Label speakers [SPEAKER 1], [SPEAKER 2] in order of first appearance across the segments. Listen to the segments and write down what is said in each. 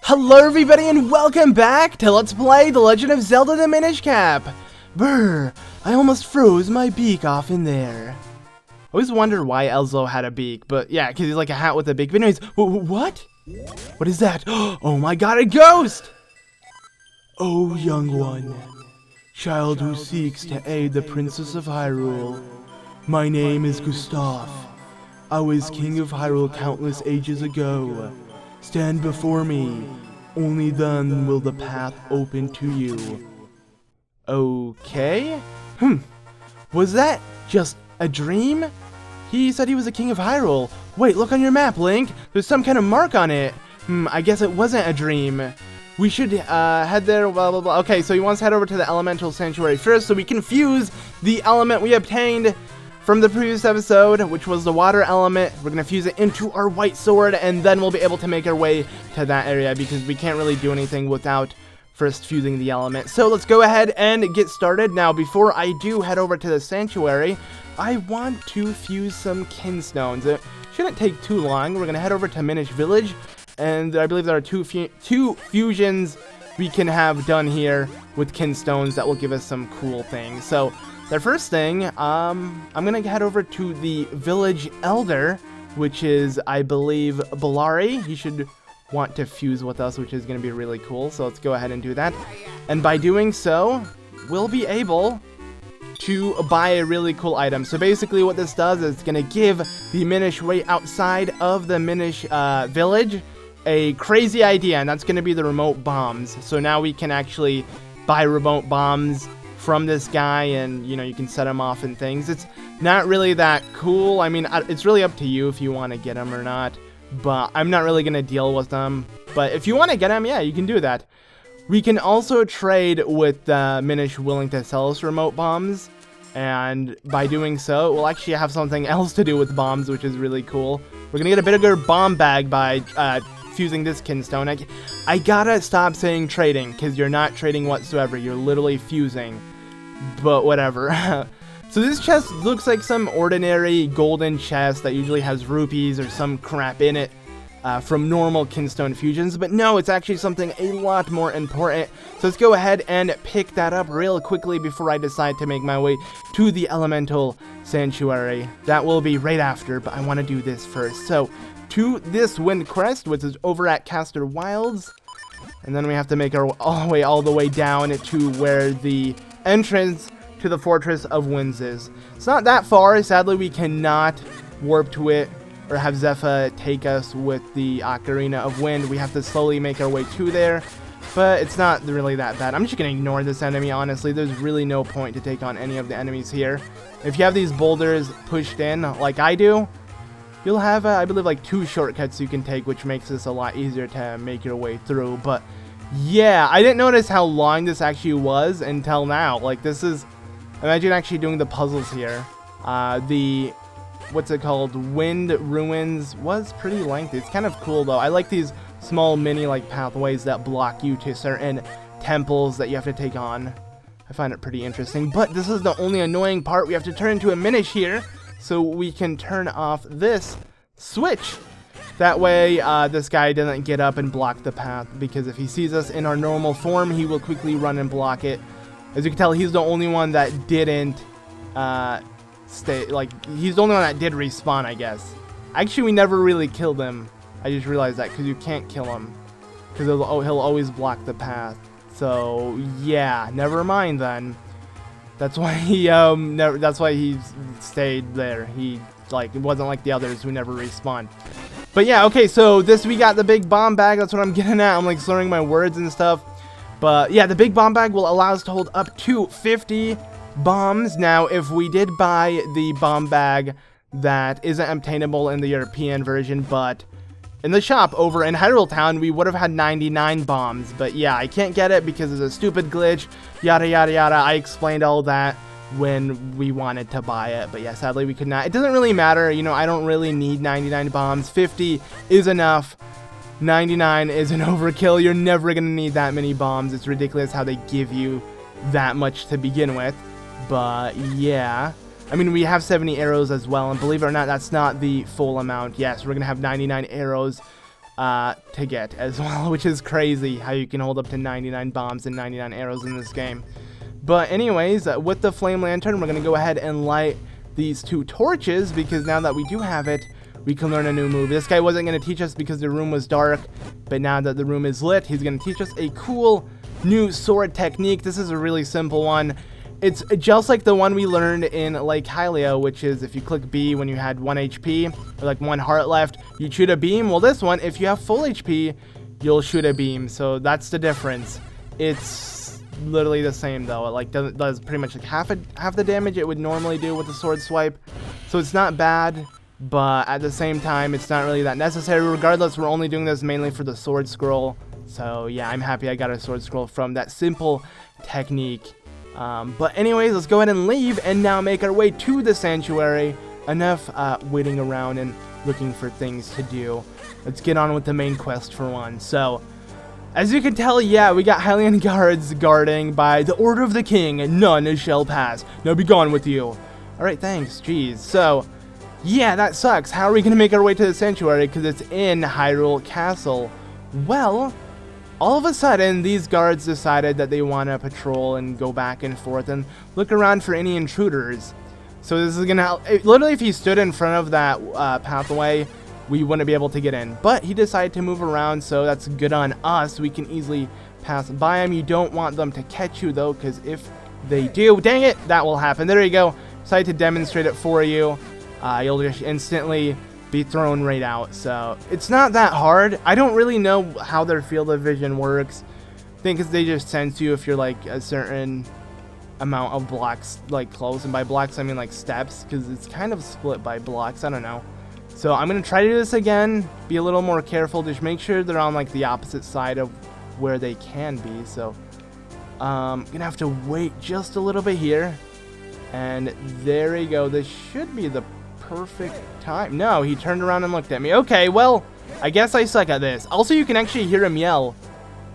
[SPEAKER 1] Hello everybody and welcome back to Let's Play The Legend of Zelda the Minish Cap. Brr, I almost froze my beak off in there. I always wondered why Elzo had a beak, but yeah, because he's like a hat with a beak. But anyways, what? What is that? Oh my god, a ghost! Oh, young one, child who seeks to aid the Princess of Hyrule, my name is Gustaf. I was King of Hyrule countless ages ago. Stand before me, only then will the path open to you. Okay? Was that just a dream? He said he was the King of Hyrule. Wait, look on your map, Link. There's some kind of mark on it. I guess it wasn't a dream. We should head there, blah, blah, blah. Okay, so he wants to head over to the Elemental Sanctuary first so we can fuse the element we obtained from the previous episode, which was the water element. We're going to fuse it into our white sword, and then we'll be able to make our way to that area, because we can't really do anything without first fusing the element. So let's go ahead and get started. Now, before I do head over to the sanctuary, I want to fuse some Kinstones. It shouldn't take too long. We're going to head over to Minish Village, and I believe there are two fusions we can have done here with Kinstones that will give us some cool things. So the first thing, I'm going to head over to the village elder, which is, I believe, Bellari. He should want to fuse with us, which is going to be really cool. So let's go ahead and do that. And by doing so, we'll be able to buy a really cool item. So basically what this does is it's going to give the Minish right outside of the Minish village a crazy idea, and that's going to be the remote bombs. So now we can actually buy remote bombs from this guy, and you know, you can set them off and things. It's not really that cool. I mean, it's really up to you if you want to get them or not, but I'm not really gonna deal with them. But if you want to get them, yeah, you can do that. We can also trade with Minish willing to sell us remote bombs, and by doing so, we'll actually have something else to do with bombs, which is really cool. We're gonna get a bigger bomb bag by fusing this Kinstone. I gotta stop saying trading, because you're not trading whatsoever. You're literally fusing. But whatever. So this chest looks like some ordinary golden chest that usually has rupees or some crap in it from normal Kinstone fusions. But no, it's actually something a lot more important. So let's go ahead and pick that up real quickly before I decide to make my way to the Elemental Sanctuary. That will be right after, but I want to do this first. So to this Wind Crest, which is over at Caster Wilds. And then we have to make our all the way down to where the entrance to the Fortress of Winds is. It's not that far. Sadly, we cannot warp to it or have Zephyr take us with the Ocarina of Wind. We have to slowly make our way to there, but it's not really that bad. I'm just going to ignore this enemy, honestly. There's really no point to take on any of the enemies here. If you have these boulders pushed in like I do, you'll have, I believe, like 2 shortcuts you can take, which makes this a lot easier to make your way through. But yeah, I didn't notice how long this actually was until now. Like, this is, imagine actually doing the puzzles here. What's it called? Wind Ruins was pretty lengthy. It's kind of cool, though. I like these small mini, like, pathways that block you to certain temples that you have to take on. I find it pretty interesting. But this is the only annoying part. We have to turn into a Minish here, so we can turn off this switch. That way, this guy doesn't get up and block the path, because if he sees us in our normal form, he will quickly run and block it. As you can tell, he's the only one that didn't he's the only one that did respawn, I guess. Actually, we never really killed him. I just realized that, because you can't kill him, because he'll always block the path. So yeah, never mind then. That's why he that's why he stayed there. He it wasn't like the others who never respawned. But yeah, okay, so we got the big bomb bag. That's what I'm getting at. I'm like slurring my words and stuff. But yeah, the big bomb bag will allow us to hold up to 50 bombs. Now, if we did buy the bomb bag that isn't obtainable in the European version, but in the shop over in Hyrule Town, we would have had 99 bombs. But yeah, I can't get it because it's a stupid glitch, yada yada yada. I explained all that when we wanted to buy it, but yeah, sadly we could not. It doesn't really matter, you know, I don't really need 99 bombs. 50 is enough. 99 is an overkill. You're never gonna need that many bombs. It's ridiculous how they give you that much to begin with. But yeah, I mean, we have 70 arrows as well, and believe it or not, that's not the full amount. Yes, we're gonna have 99 arrows to get as well, which is crazy how you can hold up to 99 bombs and 99 arrows in this game. But anyways, with the flame lantern, we're going to go ahead and light these 2 torches, because now that we do have it, we can learn a new move. This guy wasn't going to teach us because the room was dark, but now that the room is lit, he's going to teach us a cool new sword technique. This is a really simple one. It's just like the one we learned in Lake Hylia, which is if you click B when you had 1 HP, or like 1 heart left, you shoot a beam. Well, this one, if you have full HP, you'll shoot a beam. So that's the difference. It's literally the same though. It like does pretty much like half the damage it would normally do with a sword swipe. So it's not bad, but at the same time, it's not really that necessary. Regardless, we're only doing this mainly for the sword scroll. So yeah, I'm happy I got a sword scroll from that simple technique. But anyways, let's go ahead and leave and now make our way to the sanctuary. Enough waiting around and looking for things to do. Let's get on with the main quest for one. So, as you can tell, yeah, we got Hylian guards guarding. By the order of the king, none shall pass. Now be gone with you. Alright, thanks, jeez. So, yeah, that sucks. How are we going to make our way to the sanctuary? Because it's in Hyrule Castle. Well, all of a sudden, these guards decided that they want to patrol and go back and forth and look around for any intruders. So this is going to help. Literally, if he stood in front of that pathway, we wouldn't be able to get in. But he decided to move around, so that's good on us. We can easily pass by him. You don't want them to catch you, though, because if they do, dang it, that will happen. There you go. Decided to demonstrate it for you. You'll just instantly be thrown right out. So it's not that hard. I don't really know how their field of vision works. I think they just sense you if you're like a certain amount of blocks like close, and by blocks I mean like steps, because it's kind of split by blocks. I don't know. So I'm gonna try to do this again, be a little more careful, just make sure they're on like the opposite side of where they can be. So gonna have to wait just a little bit here, and there we go. This should be the perfect time. No, he turned around and looked at me. Okay, well, I guess I suck at this. Also, you can actually hear him yell.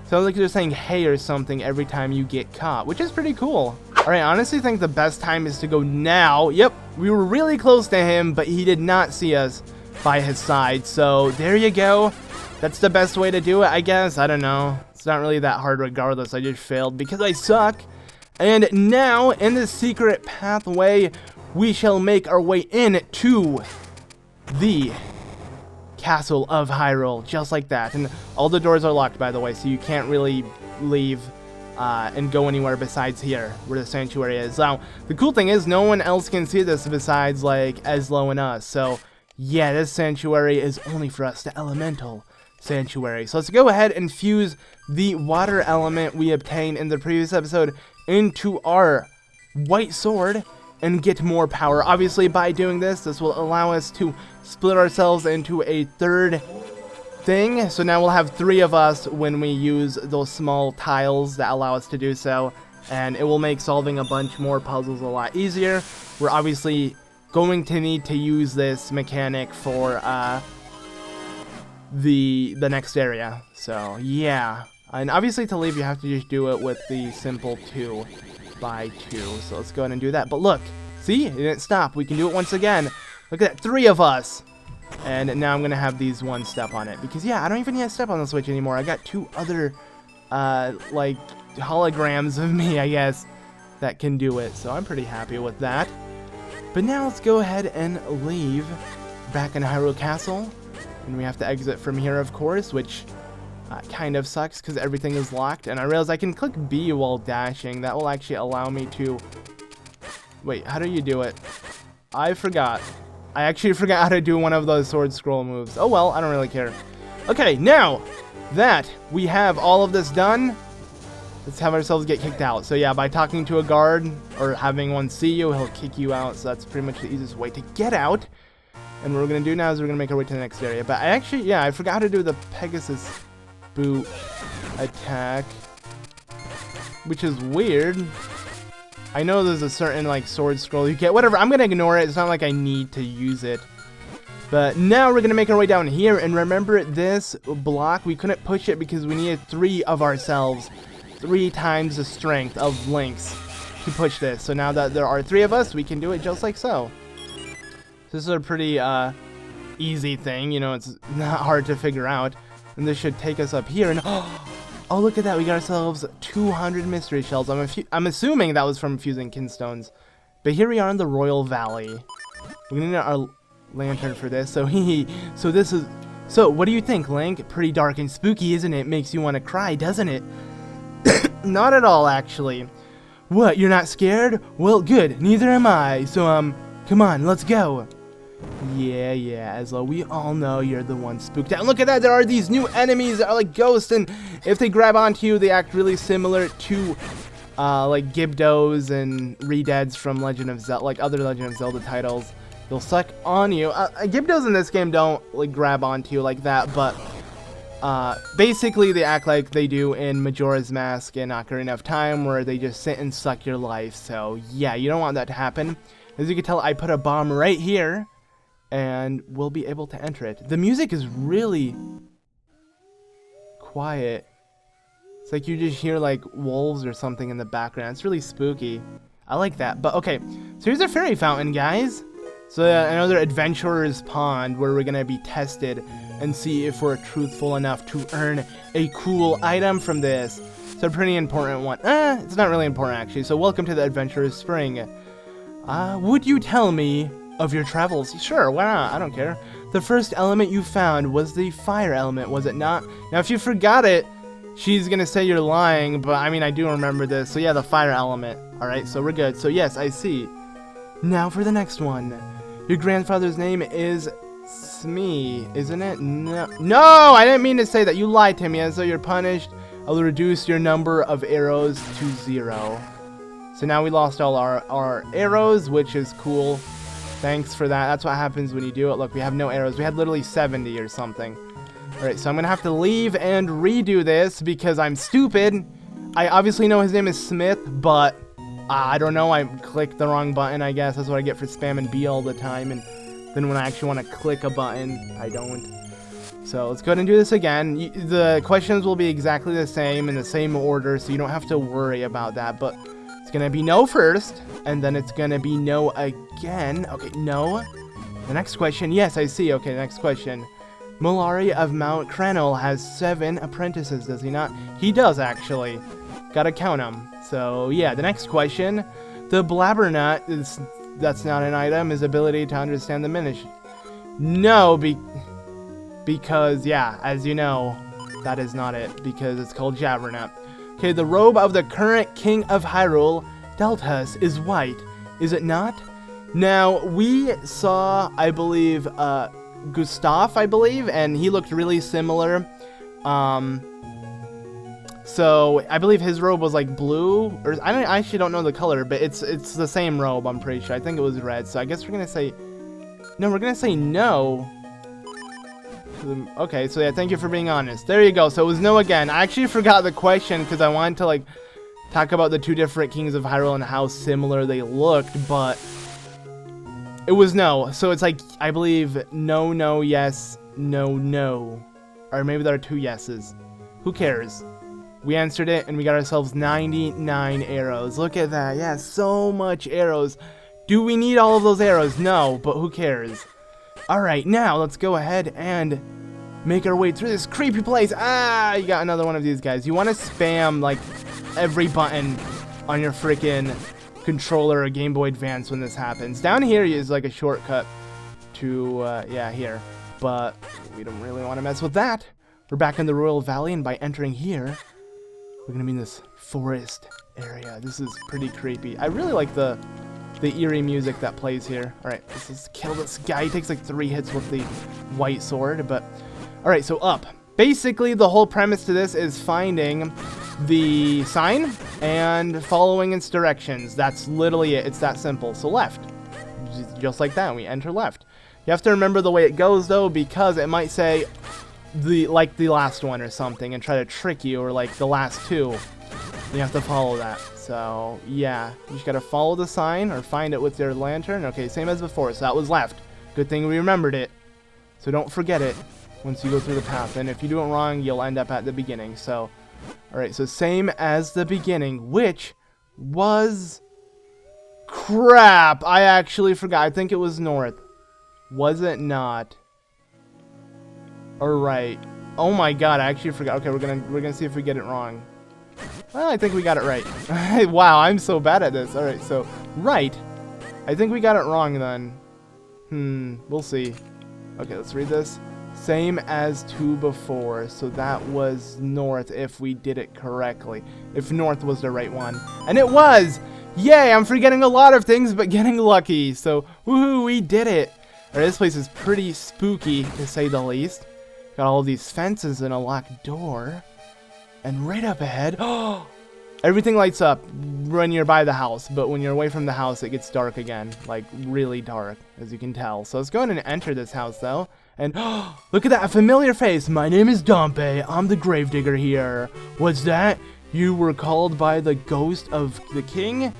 [SPEAKER 1] Sounds like they're saying hey or something every time you get caught, which is pretty cool. Alright, I honestly think the best time is to go now. Yep, we were really close to him, but he did not see us by his side. So, there you go. That's the best way to do it, I guess. I don't know. It's not really that hard regardless. I just failed because I suck. And now, in the secret pathway, we shall make our way in to the Castle of Hyrule, just like that. And all the doors are locked, by the way, so you can't really leave and go anywhere besides here, where the sanctuary is. Now, the cool thing is, no one else can see this besides, like, Eslo and us. So, yeah, this sanctuary is only for us, the elemental sanctuary. So let's go ahead and fuse the water element we obtained in the previous episode into our white sword and get more power. Obviously, by doing this will allow us to split ourselves into a third thing. So now we'll have 3 of us when we use those small tiles that allow us to do so. And it will make solving a bunch more puzzles a lot easier. We're obviously going to need to use this mechanic for the next area. So, yeah. And obviously to leave, you have to just do it with the simple 2 by 2. So let's go ahead and do that. But look, see, it didn't stop. We can do it once again. Look at that, 3 of us. And now I'm gonna have these 1 step on it, because yeah, I don't even need to step on the Switch anymore. I got 2 other like holograms of me, I guess, that can do it. So I'm pretty happy with that. But now let's go ahead and leave back in Hyrule Castle, and we have to exit from here, of course, which kind of sucks because everything is locked. And I realize I can click B while dashing. That will actually allow me to... Wait, how do you do it? I forgot. I actually forgot how to do one of those sword scroll moves. Oh well, I don't really care. Okay, now that we have all of this done, let's have ourselves get kicked out. So yeah, by talking to a guard or having one see you, he'll kick you out. So that's pretty much the easiest way to get out. And what we're going to do now is we're going to make our way to the next area. But I actually, yeah, I forgot how to do the Pegasus boot attack, which is weird. I know there's a certain like sword scroll you get, whatever. I'm gonna ignore it. It's not like I need to use it. But now we're gonna make our way down here, and remember this block, we couldn't push it because we needed 3 of ourselves, 3 times the strength of Link's to push this. So now that there are 3 of us, we can do it just like so. This is a pretty easy thing, you know, it's not hard to figure out. And this should take us up here. And oh, look at that. We got ourselves 200 mystery shells. I'm assuming that was from fusing Kinstones. But here we are in the Royal Valley. We're gonna need our lantern for this. So So what do you think, Link? Pretty dark and spooky, isn't it? Makes you want to cry, doesn't it? Not at all, actually. What, you're not scared? Well, good. Neither am I. So, come on, let's go. Yeah, as though we all know you're the one spooked out. Look at that, there are these new enemies that are like ghosts, and if they grab onto you, they act really similar to, like Gibdos and Redeads from Legend of Zelda, like other Legend of Zelda titles. They'll suck on you. Gibdos in this game don't like grab onto you like that, but basically they act like they do in Majora's Mask and Ocarina of Time, where they just sit and suck your life. So yeah, you don't want that to happen. As you can tell, I put a bomb right here, and we'll be able to enter it. The music is really quiet. It's like you just hear like wolves or something in the background. It's really spooky. I like that. But okay, so here's a fairy fountain, guys. So another adventurer's pond where we're gonna be tested and see if we're truthful enough to earn a cool item from this. It's a pretty important one. It's not really important actually. So welcome to the adventurer's spring. Would you tell me of your travels? Sure, why not? I don't care. The first element you found was the fire element, was it not? Now if you forgot it, she's gonna say you're lying, but I mean I do remember this. So yeah, the fire element. Alright, so we're good. So yes, I see. Now for the next one. Your grandfather's name is Smee, isn't it? No, I didn't mean to say that. You lied to me, and so you're punished. I will reduce your number of arrows to 0. So now we lost all our arrows, which is cool. Thanks for that. That's what happens when you do it. Look, we have no arrows. We had literally 70 or something. Alright, so I'm going to have to leave and redo this because I'm stupid. I obviously know his name is Smith, but I don't know. I clicked the wrong button, I guess. That's what I get for spamming B all the time. And then when I actually want to click a button, I don't. So let's go ahead and do this again. The questions will be exactly the same in the same order, so you don't have to worry about that. But it's going to be no first, and then it's going to be no again. Okay, no. The next question. Yes, I see. Okay, next question. Malari of Mount Cranel has 7 apprentices, does he not? He does, actually. Gotta count them. So, yeah, the next question. The Blabbernut, that's not an item, his ability to understand the Minish. No, because, yeah, as you know, that is not it, because it's called Jabbernut. Okay, the robe of the current King of Hyrule, Deltas, is white, is it not? Now, we saw, I believe, Gustaf, I believe, and he looked really similar. So I believe his robe was like blue, or I actually don't know the color, but it's the same robe. I'm pretty sure. I think it was red. So I guess we're gonna say no. We're gonna say no. Okay, so yeah, thank you for being honest. There you go. So it was no again. I actually forgot the question because I wanted to like talk about the 2 different Kings of Hyrule and how similar they looked, but it was no. So it's like I believe no, yes, no, or maybe there are 2 yeses. Who cares? We answered it, and we got ourselves 99 arrows. Look at that. Yeah, so much arrows. Do we need all of those arrows? No, but who cares? Alright, now let's go ahead and make our way through this creepy place. You got another one of these guys. You want to spam, like, every button on your freaking controller or Game Boy Advance when this happens. Down here is, like, a shortcut to, yeah, here. But we don't really want to mess with that. We're back in the Royal Valley, and by entering here, we're gonna be in this forest area. This is pretty creepy. I really like the eerie music that plays here. Alright, let's just kill this guy. He takes like 3 hits with the white sword, but... Alright, so up. Basically, the whole premise to this is finding the sign and following its directions. That's literally it. It's that simple. So left. Just like that, we enter left. You have to remember the way it goes, though, because it might say... like the last one or something and try to trick you, or like the last 2. You have to follow that. So yeah, you just gotta follow the sign or find it with your lantern. Okay, same as before. So that was left. Good thing we remembered it. So don't forget it once you go through the path. And if you do it wrong, you'll end up at the beginning. So alright, so same as the beginning, which was crap. I actually forgot. I think it was north. Was it not? Alright. Oh my god, I actually forgot. Okay, we're gonna see if we get it wrong. Well, I think we got it right. Wow, I'm so bad at this. Alright, so right. I think we got it wrong then. We'll see. Okay, let's read this. Same as 2 before. So that was north if we did it correctly. If north was the right one. And it was! Yay, I'm forgetting a lot of things, but getting lucky. So, woohoo, we did it. Alright, this place is pretty spooky, to say the least. Got all these fences and a locked door. And right up ahead, everything lights up when you're by the house, but when you're away from the house, it gets dark again. Like, really dark, as you can tell. So let's go ahead and enter this house, though. And, look at that, a familiar face. My name is Dompe. I'm the gravedigger here. What's that? You were called by the ghost of the king?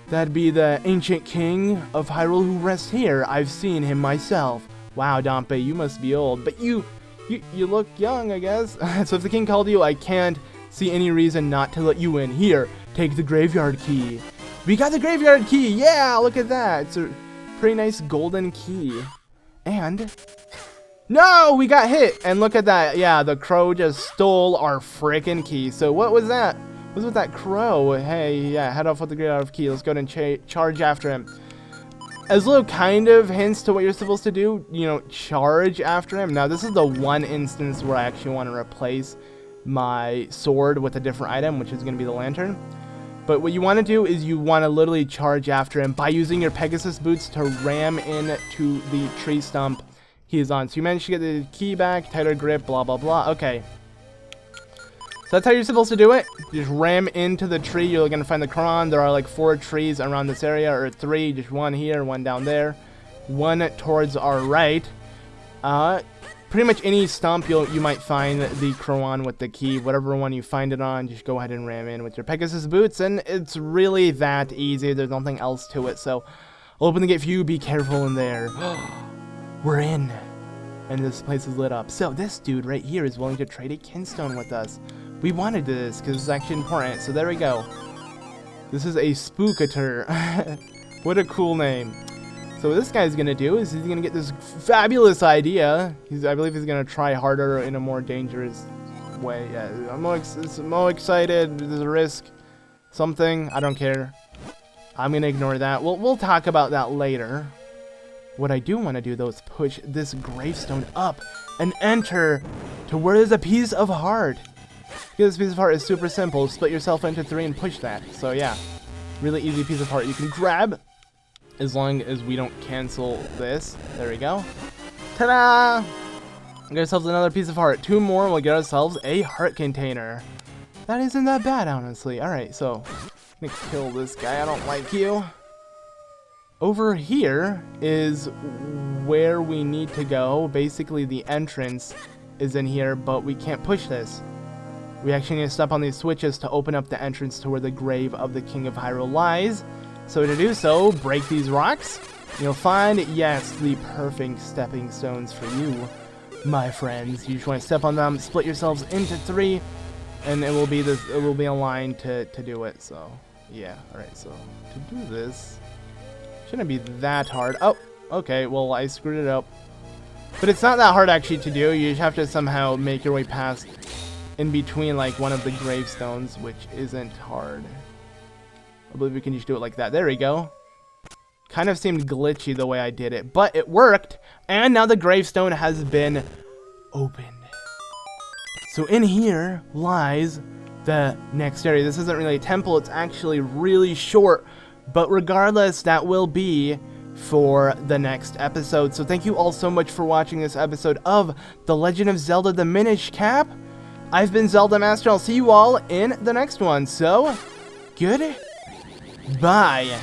[SPEAKER 1] That'd be the ancient king of Hyrule who rests here. I've seen him myself. Wow, Dompe, you must be old. But you look young, I guess. So if the king called you, I can't see any reason not to let you in. Here, take the graveyard key. We got the graveyard key! Yeah, look at that. It's a pretty nice golden key. And... no, we got hit! And look at that. Yeah, the crow just stole our frickin' key. So what was that? What was with that crow? Hey, yeah, head off with the graveyard key. Let's go ahead and charge after him. As little kind of hints to what you're supposed to do, you know, charge after him. Now, this is the one instance where I actually want to replace my sword with a different item, which is going to be the lantern. But what you want to do is you want to literally charge after him by using your Pegasus boots to ram into the tree stump he is on. So you managed to get the key back, tighter grip, blah, blah, blah. Okay. So that's how you're supposed to do it. You just ram into the tree. You're going to find the Kron. There are like 4 trees around this area, or 3. Just 1 here, 1 down there, 1 towards our right. Pretty much any stump you might find the Kron with the key. Whatever one you find it on, just go ahead and ram in with your Pegasus boots. And it's really that easy. There's nothing else to it. So I'll open the gate for you. Be careful in there. We're in. And this place is lit up. So this dude right here is willing to trade a Kinstone with us. We wanted this because it's actually important. So there we go. This is a Spookator. What a cool name. So what this guy's going to do is he's going to get this fabulous idea. I believe he's going to try harder in a more dangerous way. Yeah, I'm more excited. There's a risk. Something. I don't care. I'm going to ignore that. We'll talk about that later. What I do want to do, though, is push this gravestone up and enter to where there's a piece of heart. Because this piece of heart is super simple. Split yourself into 3 and push that. So, yeah. Really easy piece of heart you can grab. As long as we don't cancel this. There we go. Ta-da! Get ourselves another piece of heart. 2 more, we'll get ourselves a heart container. That isn't that bad, honestly. Alright, so I'm gonna kill this guy. I don't like you. Over here is where we need to go. Basically, the entrance is in here, but we can't push this. We actually need to step on these switches to open up the entrance to where the grave of the King of Hyrule lies. So to do so, break these rocks. You'll find, yes, the perfect stepping stones for you, my friends. You just want to step on them, split yourselves into 3, and it will be a line to do it. So yeah, all right. So to do this, shouldn't be that hard. Oh, okay. Well, I screwed it up, but it's not that hard actually to do. You just have to somehow make your way past in between like one of the gravestones, which isn't hard. I believe we can just do it like that. There we go. Kind of seemed glitchy the way I did it, but it worked. And now the gravestone has been opened. So in here lies the next area. This isn't really a temple. It's actually really short. But regardless, that will be for the next episode. So thank you all so much for watching this episode of The Legend of Zelda, the Minish Cap. I've been ZeldaMaster. I'll see you all in the next one. So, good. Bye.